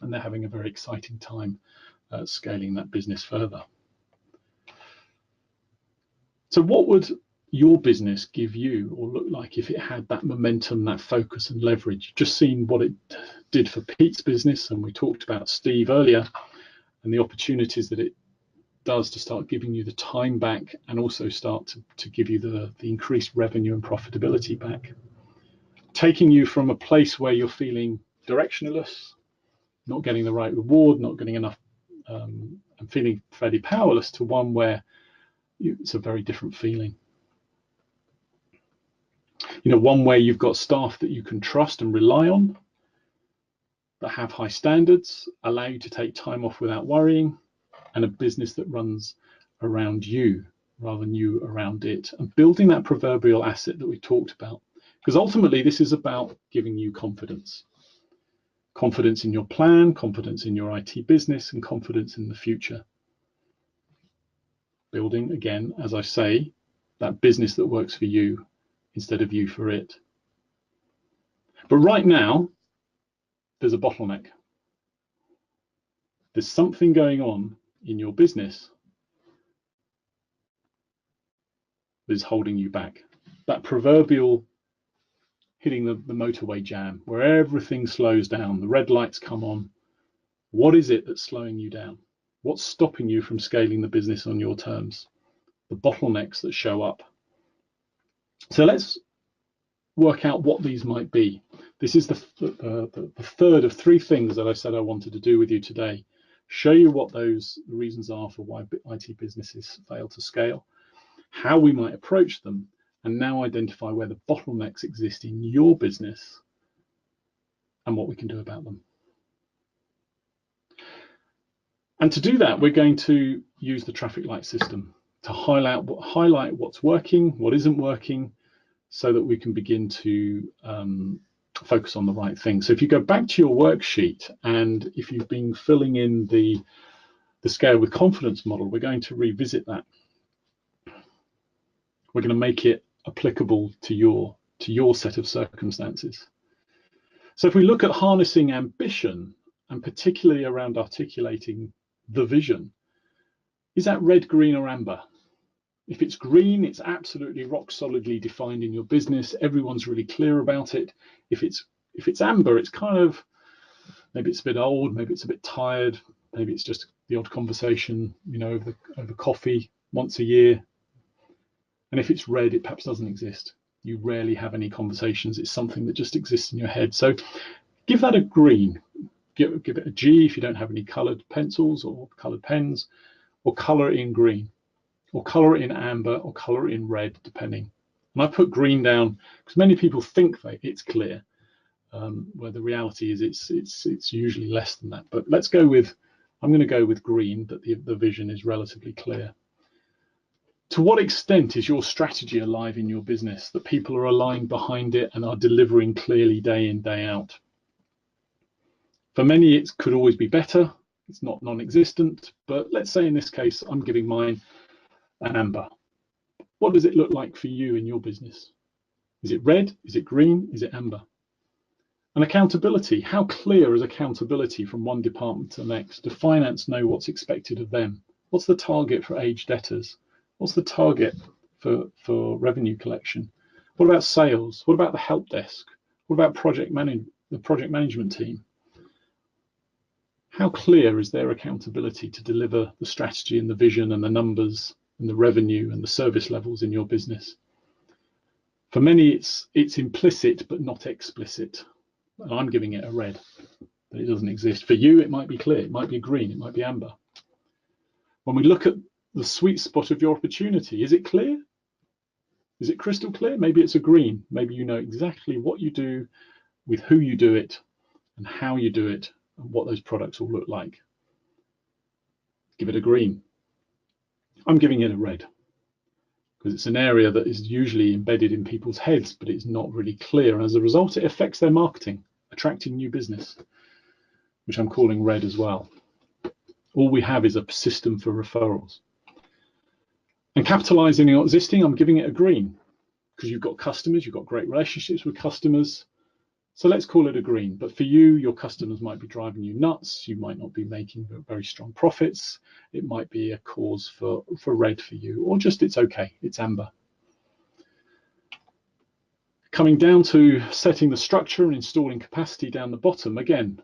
And they're having a very exciting time scaling that business further. So what would your business give you or look like if it had that momentum, that focus and leverage? Just seen what it did for Pete's business, and we talked about Steve earlier and the opportunities that it does to start giving you the time back and also start to give you the increased revenue and profitability back. Taking you from a place where you're feeling directionless, not getting the right reward, not getting enough, and feeling fairly powerless, to one where it's a very different feeling. You know, one where you've got staff that you can trust and rely on, that have high standards, allow you to take time off without worrying, and a business that runs around you rather than you around it, and building that proverbial asset that we talked about. Because ultimately this is about giving you confidence. Confidence in your plan, confidence in your IT business, and confidence in the future. Building, again, as I say, that business that works for you instead of you for it. But right now, there's a bottleneck. There's something going on in your business that is holding you back. That proverbial hitting the motorway jam, where everything slows down, the red lights come on. What is it that's slowing you down? What's stopping you from scaling the business on your terms? The bottlenecks that show up. So let's work out what these might be. This is the third of 3 things that I said I wanted to do with you today. Show you what those reasons are for why IT businesses fail to scale, how we might approach them, and now identify where the bottlenecks exist in your business and what we can do about them. And to do that, we're going to use the traffic light system to highlight what's working, what isn't working, so that we can begin to focus on the right thing. So if you go back to your worksheet, and if you've been filling in the scale with confidence model, we're going to revisit that. We're going to make it applicable to your set of circumstances. So if we look at harnessing ambition, and particularly around articulating the vision, is that red, green, or amber? If it's green, it's absolutely rock solidly defined in your business. Everyone's really clear about it. If it's amber, it's kind of, maybe it's a bit old, maybe it's a bit tired, maybe it's just the odd conversation, you know, over coffee once a year. And if it's red, it perhaps doesn't exist. You rarely have any conversations. It's something that just exists in your head. So give that a green. Give it a G if you don't have any colored pencils or colored pens, or color it in green, or color it in amber, or color it in red, depending. And I put green down because many people think that it's clear, where the reality is it's usually less than that. But let's go with, I'm going to go with green, that the vision is relatively clear. To what extent is your strategy alive in your business, that people are aligned behind it and are delivering clearly day in, day out? For many, it could always be better. It's not non-existent, but let's say in this case, I'm giving mine an amber. What does it look like for you in your business? Is it red? Is it green? Is it amber? And accountability, how clear is accountability from one department to the next? Do finance know what's expected of them? What's the target for aged debtors? What's the target for revenue collection? What about sales? What about the help desk? What about the project management team? How clear is their accountability to deliver the strategy and the vision and the numbers and the revenue and the service levels in your business? For many, it's implicit but not explicit. And I'm giving it a red, but it doesn't exist. For you, it might be clear, it might be green, it might be amber. When we look at the sweet spot of your opportunity, is it clear? Is it crystal clear? Maybe it's a green. Maybe you know exactly what you do, with who you do it, and how you do it, and what those products will look like. Give it a green. I'm giving it a red, because it's an area that is usually embedded in people's heads, but it's not really clear. And as a result, it affects their marketing, attracting new business, which I'm calling red as well. All we have is a system for referrals. And capitalizing on existing, I'm giving it a green, because you've got customers, you've got great relationships with customers. So let's call it a green. But for you, your customers might be driving you nuts. You might not be making very strong profits. It might be a cause for red for you, or just it's okay, it's amber. Coming down to setting the structure and installing capacity down the bottom, again,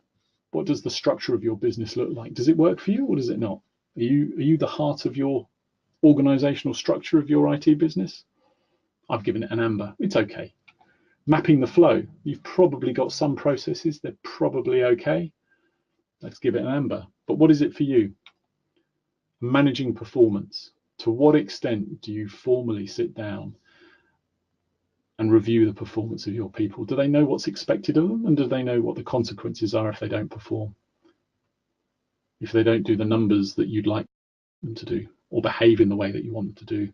what does the structure of your business look like? Does it work for you or does it not? Are you the heart of your organizational structure of your IT business? I've given it an amber. It's okay. Mapping the flow. You've probably got some processes, they're probably okay. Let's give it an amber. But what is it for you? Managing performance. To what extent do you formally sit down and review the performance of your people? Do they know what's expected of them? And do they know what the consequences are if they don't perform? If they don't do the numbers that you'd like them to do, or behave in the way that you want them to do,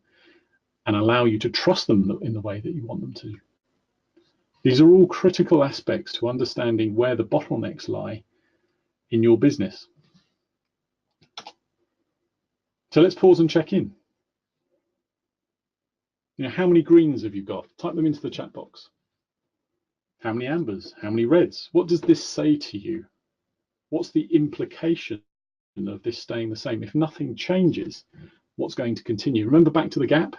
and allow you to trust them in the way that you want them to. These are all critical aspects to understanding where the bottlenecks lie in your business. So let's pause and check in. How many greens have you got? Type them into the chat box. How many ambers? How many reds? What does this say to you? What's the implication of this staying the same? If nothing changes, what's going to continue? Remember back to the gap?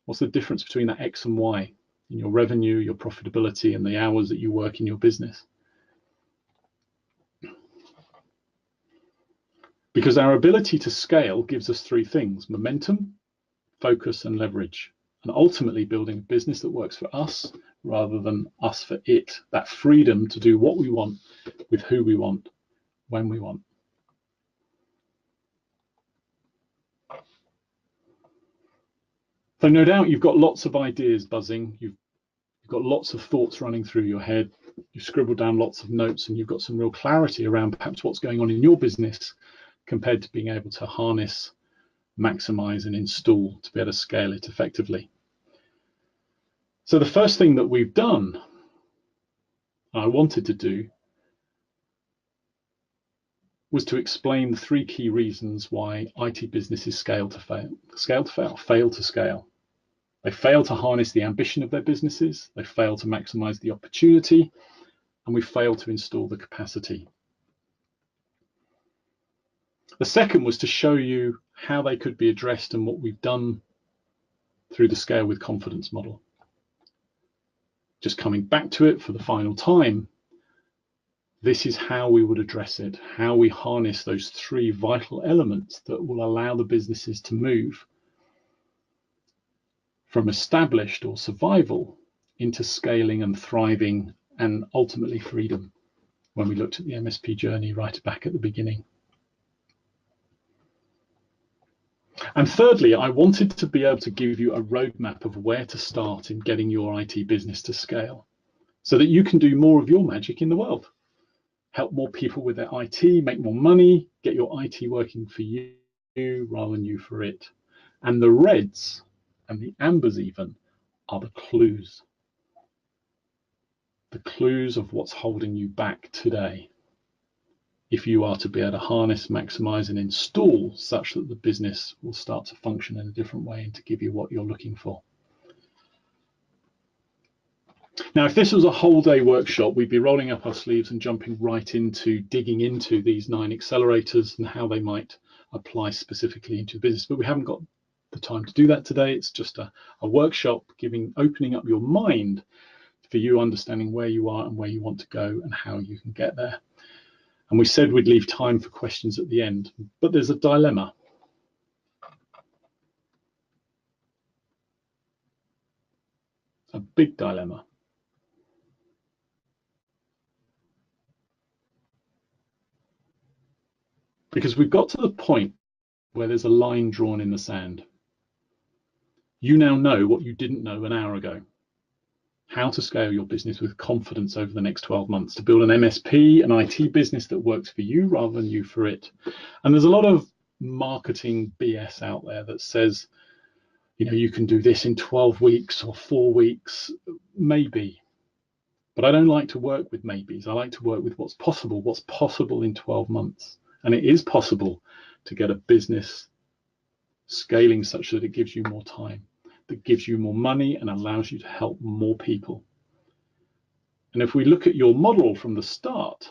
What's the difference between that X and Y in your revenue, your profitability, and the hours that you work in your business? Because our ability to scale gives us three things: momentum, focus, and leverage. And ultimately building a business that works for us rather than us for it. That freedom to do what we want, with who we want, when we want. So no doubt you've got lots of ideas buzzing. You've got lots of thoughts running through your head. You've scribbled down lots of notes, and you've got some real clarity around perhaps what's going on in your business compared to being able to harness, maximize, and install to be able to scale it effectively. So the first thing that we've done, I wanted to do, was to explain the three key reasons why IT businesses fail to scale. They fail to harness the ambition of their businesses, they fail to maximize the opportunity, and we fail to install the capacity. The second was to show you how they could be addressed and what we've done through the Scale with Confidence model. Just coming back to it for the final time, this is how we would address it, how we harness those three vital elements that will allow the businesses to move from established or survival into scaling and thriving and ultimately freedom, when we looked at the MSP journey right back at the beginning. And thirdly, I wanted to be able to give you a roadmap of where to start in getting your IT business to scale, so that you can do more of your magic in the world. Help more people with their IT, make more money, get your IT working for you rather than you for it. And the reds and the ambers even are the clues of what's holding you back today if you are to be able to harness, maximize, and install such that the business will start to function in a different way and to give you what you're looking for. Now, if this was a whole day workshop, we'd be rolling up our sleeves and jumping right into digging into these 9 accelerators and how they might apply specifically into business. But we haven't got the time to do that today. It's just a workshop opening up your mind for you understanding where you are and where you want to go and how you can get there. And we said we'd leave time for questions at the end, but there's a dilemma. A big dilemma. Because we've got to the point where there's a line drawn in the sand. You now know what you didn't know an hour ago. How to scale your business with confidence over the next 12 months, to build an MSP, an IT business that works for you rather than you for it. And there's a lot of marketing BS out there that says, you know, you can do this in 12 weeks or 4 weeks, maybe. But I don't like to work with maybes. I like to work with what's possible in 12 months. And it is possible to get a business scaling such that it gives you more time, that gives you more money and allows you to help more people. And if we look at your model from the start,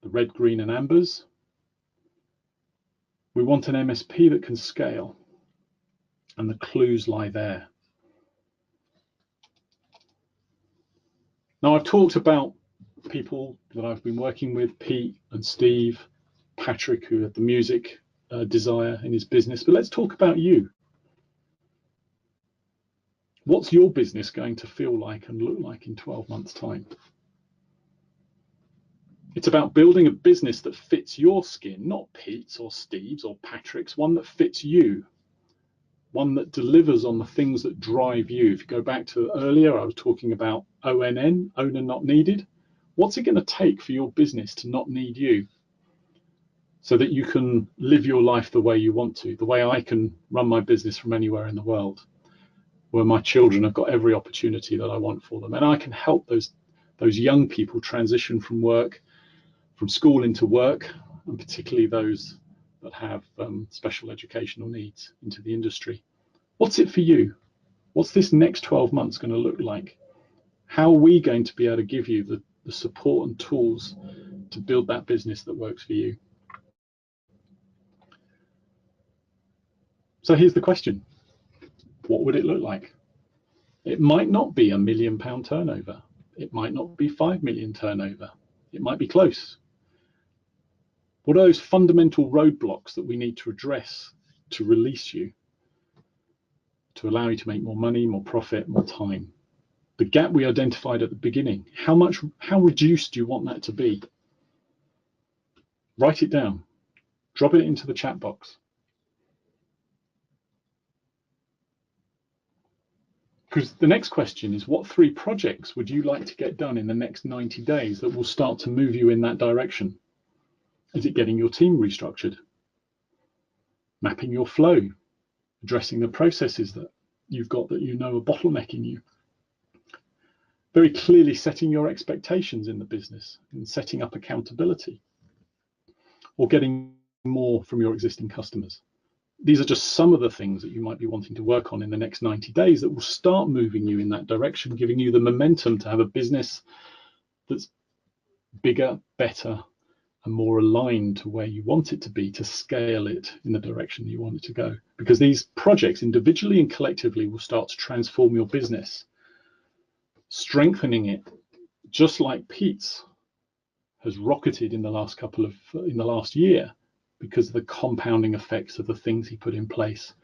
the red, green, and ambers, we want an MSP that can scale. And the clues lie there. Now, I've talked about people that I've been working with, Pete and Steve, Patrick, who had the music desire in his business, but let's talk about you. What's your business going to feel like and look like in 12 months' time? It's about building a business that fits your skin, not Pete's or Steve's or Patrick's, one that fits you, one that delivers on the things that drive you. If you go back to earlier, I was talking about ONN, owner not needed. What's it going to take for your business to not need you so that you can live your life the way you want to, the way I can run my business from anywhere in the world, where my children have got every opportunity that I want for them. And I can help those young people transition from school into work, and particularly those that have special educational needs into the industry. What's it for you? What's this next 12 months going to look like? How are we going to be able to give you the support and tools to build that business that works for you? So here's the question. What would it look like? It might not be £1 million turnover. It might not be 5 million turnover. It might be close. What are those fundamental roadblocks that we need to address to release you, to allow you to make more money, more profit, more time? The gap we identified at the beginning, how reduced do you want that to be? Write it down. Drop it into the chat box. Because the next question is, what 3 projects would you like to get done in the next 90 days that will start to move you in that direction? Is it getting your team restructured? Mapping your flow? Addressing the processes that you've got that you know are bottlenecking you? Very clearly setting your expectations in the business and setting up accountability? Or getting more from your existing customers? These are just some of the things that you might be wanting to work on in the next 90 days that will start moving you in that direction, giving you the momentum to have a business that's bigger, better, and more aligned to where you want it to be, to scale it in the direction you want it to go. Because these projects, individually and collectively, will start to transform your business, strengthening it, just like Pete's has rocketed in the last year, because of the compounding effects of the things he put in place.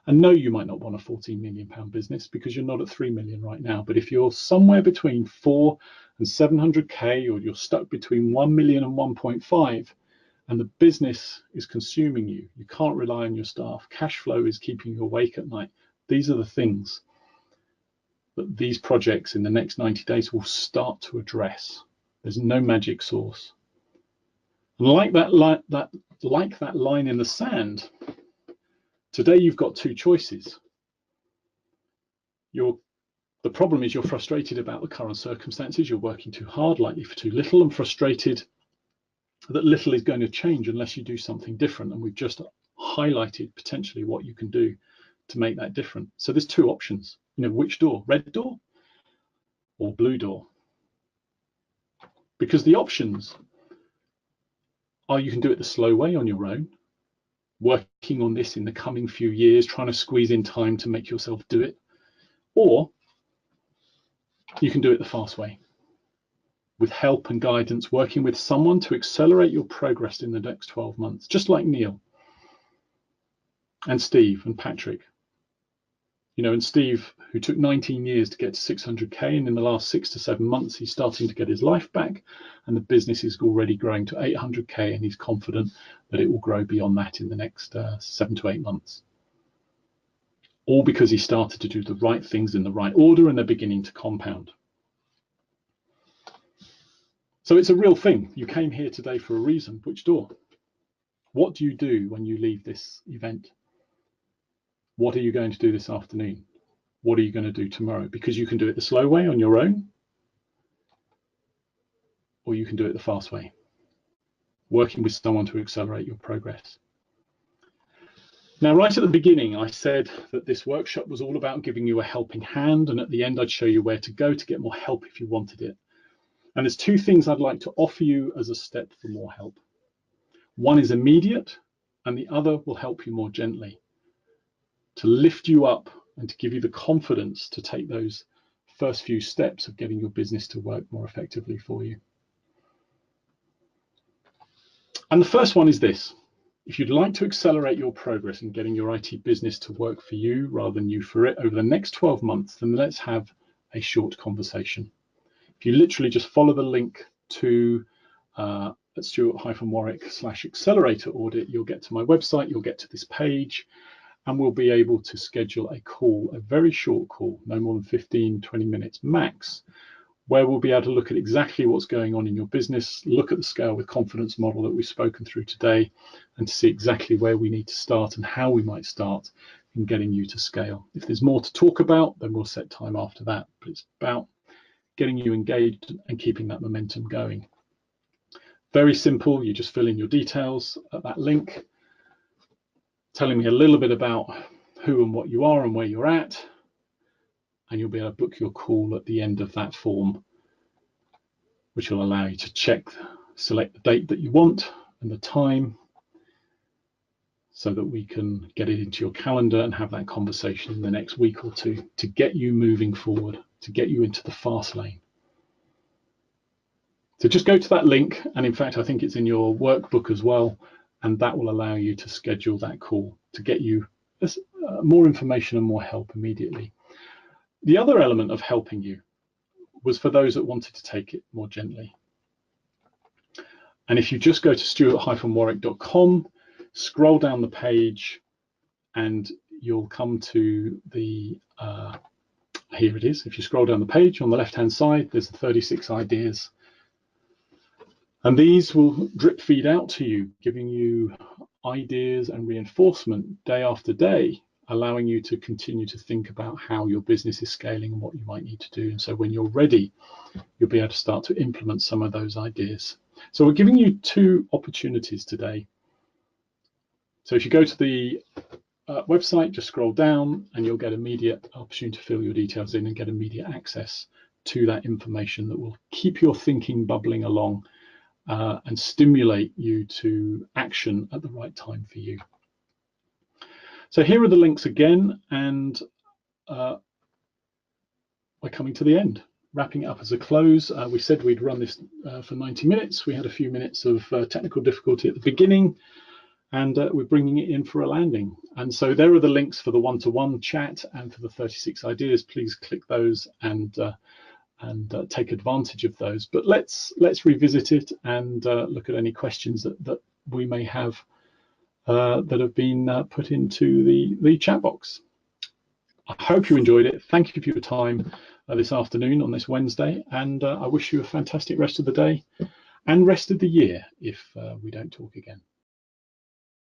And no, you might not want a £14 million business because you're not at 3 million right now. But if you're somewhere between 4 and 700K, or you're stuck between 1 million and 1.5, and the business is consuming you, you can't rely on your staff, cash flow is keeping you awake at night. These are the things that these projects in the next 90 days will start to address. There's no magic sauce. And like that line in the sand, today you've got 2 choices. You're The problem is you're frustrated about the current circumstances, you're working too hard, likely for too little, and frustrated that little is going to change unless you do something different. And we've just highlighted potentially what you can do to make that different. So there's two options, which door, red door or blue door? Because the options are you can do it the slow way on your own, working on this in the coming few years, trying to squeeze in time to make yourself do it, or you can do it the fast way, with help and guidance, working with someone to accelerate your progress in the next 12 months, just like Neil and Steve and Patrick. And Steve, who took 19 years to get to 600K, and in the last 6 to 7 months, he's starting to get his life back, and the business is already growing to 800K, and he's confident that it will grow beyond that in the next 7 to 8 months. All because he started to do the right things in the right order, and they're beginning to compound. So it's a real thing. You came here today for a reason. Which door? What do you do when you leave this event? What are you going to do this afternoon? What are you going to do tomorrow? Because you can do it the slow way on your own, or you can do it the fast way, working with someone to accelerate your progress. Now, right at the beginning, I said that this workshop was all about giving you a helping hand, and at the end, I'd show you where to go to get more help if you wanted it. And there's two things I'd like to offer you as a step for more help. One is immediate, and the other will help you more gently, to lift you up and to give you the confidence to take those first few steps of getting your business to work more effectively for you. And the first one is this. If you'd like to accelerate your progress in getting your IT business to work for you rather than you for it over the next 12 months, then let's have a short conversation. If you literally just follow the link to Stuart-Warwick/accelerator audit, you'll get to my website, you'll get to this page, and we'll be able to schedule a call, a very short call, no more than 15, 20 minutes max, where we'll be able to look at exactly what's going on in your business, look at the scale with confidence model that we've spoken through today, and to see exactly where we need to start and how we might start in getting you to scale. If there's more to talk about, then we'll set time after that, but it's about getting you engaged and keeping that momentum going. Very simple, you just fill in your details at that link, telling me a little bit about who and what you are and where you're at, and you'll be able to book your call at the end of that form, which will allow you to select the date that you want and the time, so that we can get it into your calendar and have that conversation in the next week or two to get you moving forward, to get you into the fast lane. So just go to that link, and in fact, I think it's in your workbook as well, and that will allow you to schedule that call to get you more information and more help immediately. The other element of helping you was for those that wanted to take it more gently. And if you just go to stuart-warwick.com, scroll down the page, and you'll come to the, here it is. If you scroll down the page on the left-hand side, there's the 36 ideas. And these will drip feed out to you, giving you ideas and reinforcement day after day, allowing you to continue to think about how your business is scaling and what you might need to do. And so when you're ready, you'll be able to start to implement some of those ideas. So we're giving you two opportunities today. So if you go to the website, just scroll down and you'll get immediate opportunity to fill your details in and get immediate access to that information that will keep your thinking bubbling along and stimulate you to action at the right time for you. So here are the links again, and we're coming to the end. Wrapping it up as a close, we said we'd run this for 90 minutes. We had a few minutes of technical difficulty at the beginning, and we're bringing it in for a landing. And so there are the links for the one-to-one chat and for the 36 ideas. Please click those and take advantage of those. But let's revisit it and look at any questions that we may have that have been put into the chat box. I hope you enjoyed it. Thank you for your time this afternoon on this Wednesday, and I wish you a fantastic rest of the day and rest of the year if we don't talk again.